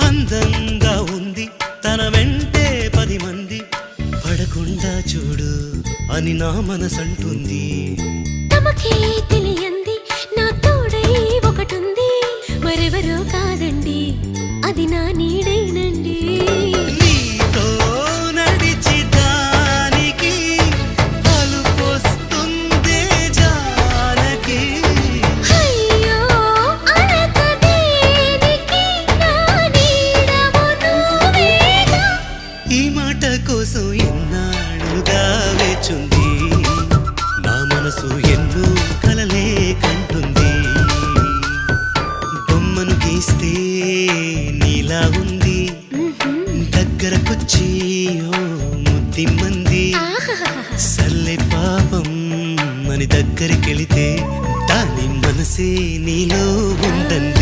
అందంగా ఉంది తన వెంటే 10 మంది పడకుండా చూడు అని నా మనసంటుంది. తమకే తెలియంది నా తోడై ఒకటుంది, మరెవరో కాదండి అది నా నీడైనండి. నీతో నడిచి దానికి అలుపొస్తుందే జానకి. అయ్యో అలక దేనికి నా నీడవు నువ్వేగా. ఈ మాట కోసం ఎన్నాళ్ళుగా వేచుంది నా మనసు, ఎన్నో కలలే కంటుంది. బొమ్మను గీస్తే నీలా ఉంది, దగ్గరకొచ్చి ఓ ముద్దిమ్మంది. సల్లే పాపం అని దగ్గరికెళితే దాని మనసే నీలో ఉందండి.